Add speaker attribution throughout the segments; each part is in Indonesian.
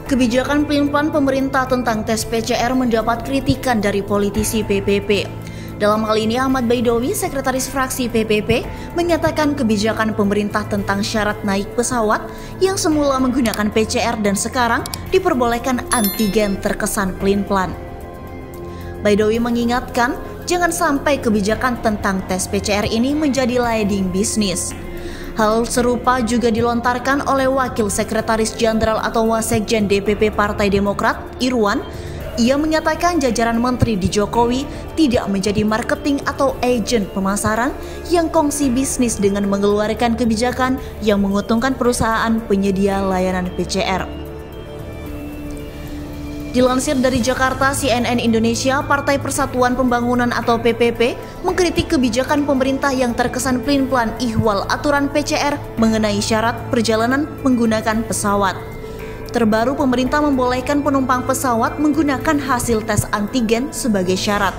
Speaker 1: Kebijakan pelin-pelan pemerintah tentang tes PCR mendapat kritikan dari politisi PPP. Dalam hal ini, Ahmad Baidowi, sekretaris fraksi PPP, menyatakan kebijakan pemerintah tentang syarat naik pesawat yang semula menggunakan PCR dan sekarang diperbolehkan antigen terkesan pelin-pelan. Baidowi mengingatkan, jangan sampai kebijakan tentang tes PCR ini menjadi lading bisnis. Hal serupa juga dilontarkan oleh Wakil Sekretaris Jenderal atau Wasekjen DPP Partai Demokrat, Irwan. Ia menyatakan jajaran menteri di Jokowi tidak menjadi marketing atau agen pemasaran yang kongsi bisnis dengan mengeluarkan kebijakan yang menguntungkan perusahaan penyedia layanan PCR. Dilansir dari Jakarta, CNN Indonesia, Partai Persatuan Pembangunan atau PPP mengkritik kebijakan pemerintah yang terkesan pelin-pelan ihwal aturan PCR mengenai syarat perjalanan menggunakan pesawat. Terbaru, pemerintah membolehkan penumpang pesawat menggunakan hasil tes antigen sebagai syarat.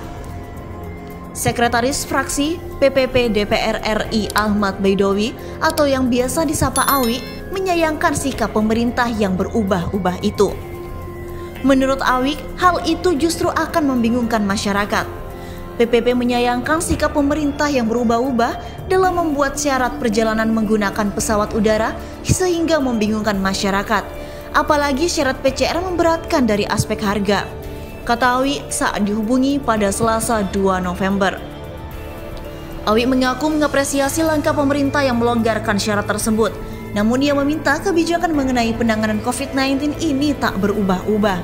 Speaker 1: Sekretaris Fraksi PPP DPR RI Ahmad Baidowi atau yang biasa disapa Awi menyayangkan sikap pemerintah yang berubah-ubah itu. Menurut Awik, hal itu justru akan membingungkan masyarakat. PPP menyayangkan sikap pemerintah yang berubah-ubah dalam membuat syarat perjalanan menggunakan pesawat udara sehingga membingungkan masyarakat. Apalagi syarat PCR memberatkan dari aspek harga, kata Awik saat dihubungi pada Selasa 2 November. Awik mengaku mengapresiasi langkah pemerintah yang melonggarkan syarat tersebut. Namun ia meminta kebijakan mengenai penanganan COVID-19 ini tak berubah-ubah.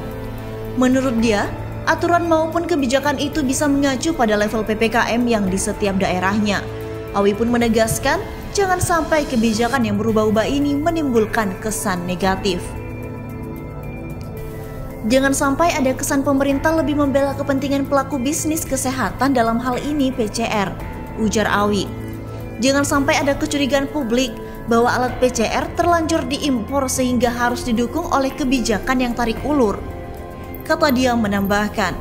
Speaker 1: Menurut dia, aturan maupun kebijakan itu bisa mengacu pada level PPKM yang di setiap daerahnya. Awi pun menegaskan, jangan sampai kebijakan yang berubah-ubah ini menimbulkan kesan negatif. Jangan sampai ada kesan pemerintah lebih membela kepentingan pelaku bisnis kesehatan dalam hal ini PCR, ujar Awi. Jangan sampai ada kecurigaan publik bahwa alat PCR terlanjur diimpor sehingga harus didukung oleh kebijakan yang tarik ulur. Kata dia menambahkan,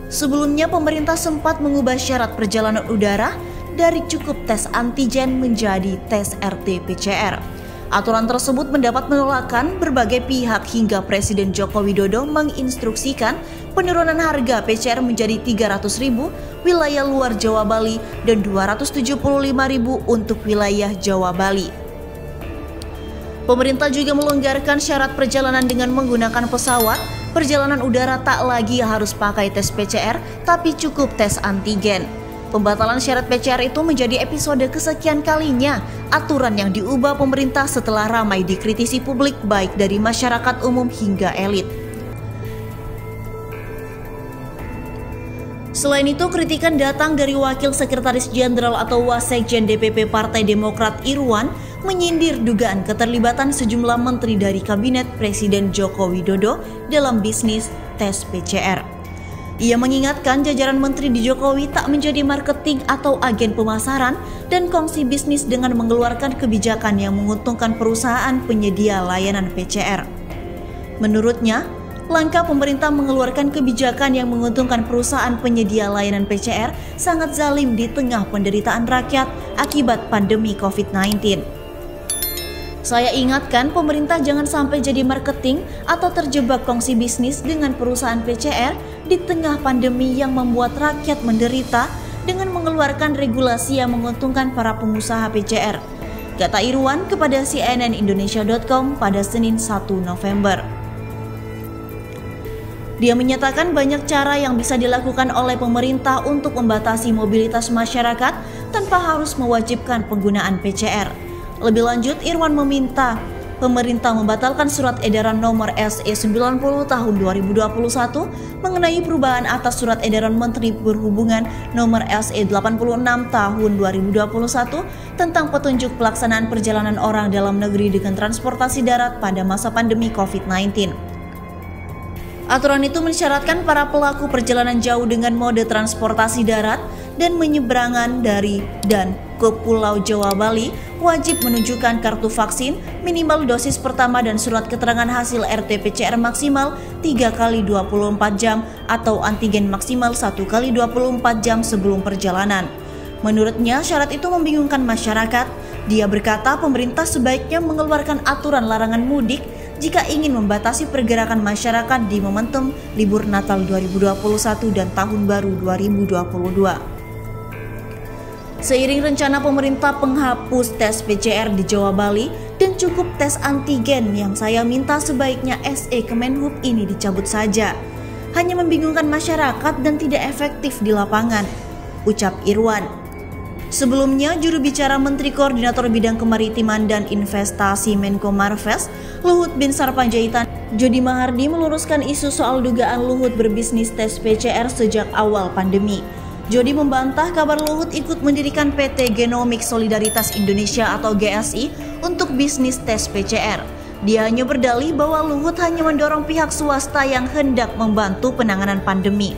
Speaker 1: sebelumnya pemerintah sempat mengubah syarat perjalanan udara dari cukup tes antigen menjadi tes RT-PCR. Aturan tersebut mendapat penolakan berbagai pihak hingga Presiden Joko Widodo menginstruksikan penurunan harga PCR menjadi Rp300.000 wilayah luar Jawa Bali dan Rp275.000 untuk wilayah Jawa Bali. Pemerintah juga melonggarkan syarat perjalanan dengan menggunakan pesawat. Perjalanan udara tak lagi harus pakai tes PCR, tapi cukup tes antigen. Pembatalan syarat PCR itu menjadi episode kesekian kalinya aturan yang diubah pemerintah setelah ramai dikritisi publik baik dari masyarakat umum hingga elit. Selain itu, kritikan datang dari Wakil Sekretaris Jenderal atau Wasekjen DPP Partai Demokrat Irwan menyindir dugaan keterlibatan sejumlah menteri dari Kabinet Presiden Joko Widodo dalam bisnis tes PCR. Ia mengingatkan jajaran menteri di Jokowi tak menjadi marketing atau agen pemasaran dan kongsi bisnis dengan mengeluarkan kebijakan yang menguntungkan perusahaan penyedia layanan PCR. Menurutnya, langkah pemerintah mengeluarkan kebijakan yang menguntungkan perusahaan penyedia layanan PCR sangat zalim di tengah penderitaan rakyat akibat pandemi COVID-19. Saya ingatkan pemerintah jangan sampai jadi marketing atau terjebak kongsi bisnis dengan perusahaan PCR di tengah pandemi yang membuat rakyat menderita dengan mengeluarkan regulasi yang menguntungkan para pengusaha PCR, kata Irwan kepada cnnindonesia.com pada Senin 1 November. Dia menyatakan banyak cara yang bisa dilakukan oleh pemerintah untuk membatasi mobilitas masyarakat tanpa harus mewajibkan penggunaan PCR. Lebih lanjut, Irwan meminta pemerintah membatalkan surat edaran nomor SE 90 tahun 2021 mengenai perubahan atas surat edaran Menteri Perhubungan nomor SE 86 tahun 2021 tentang petunjuk pelaksanaan perjalanan orang dalam negeri dengan transportasi darat pada masa pandemi COVID-19. Aturan itu mensyaratkan para pelaku perjalanan jauh dengan mode transportasi darat dan menyeberangan dari dan ke Pulau Jawa Bali wajib menunjukkan kartu vaksin, minimal dosis pertama dan surat keterangan hasil RT-PCR maksimal 3x24 jam atau antigen maksimal 1x24 jam sebelum perjalanan. Menurutnya, syarat itu membingungkan masyarakat. Dia berkata pemerintah sebaiknya mengeluarkan aturan larangan mudik jika ingin membatasi pergerakan masyarakat di momentum libur Natal 2021 dan Tahun Baru 2022. Seiring rencana pemerintah penghapus tes PCR di Jawa Bali dan cukup tes antigen, yang saya minta sebaiknya SE Kemenhub ini dicabut saja. Hanya membingungkan masyarakat dan tidak efektif di lapangan, ucap Irwan. Sebelumnya, juru bicara Menteri Koordinator Bidang Kemaritiman dan Investasi Menko Marves, Luhut Binsar Panjaitan, Jody Mahardi meluruskan isu soal dugaan Luhut berbisnis tes PCR sejak awal pandemi. Jody membantah kabar Luhut ikut mendirikan PT Genomic Solidaritas Indonesia atau GSI untuk bisnis tes PCR. Dia hanya berdalih bahwa Luhut hanya mendorong pihak swasta yang hendak membantu penanganan pandemi.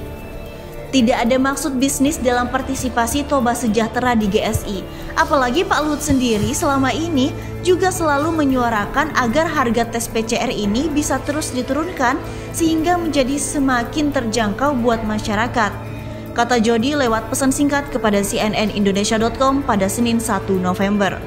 Speaker 1: Tidak ada maksud bisnis dalam partisipasi Toba Sejahtera di GSI. Apalagi Pak Luhut sendiri selama ini juga selalu menyuarakan agar harga tes PCR ini bisa terus diturunkan sehingga menjadi semakin terjangkau buat masyarakat, kata Jody lewat pesan singkat kepada cnnindonesia.com pada Senin 1 November.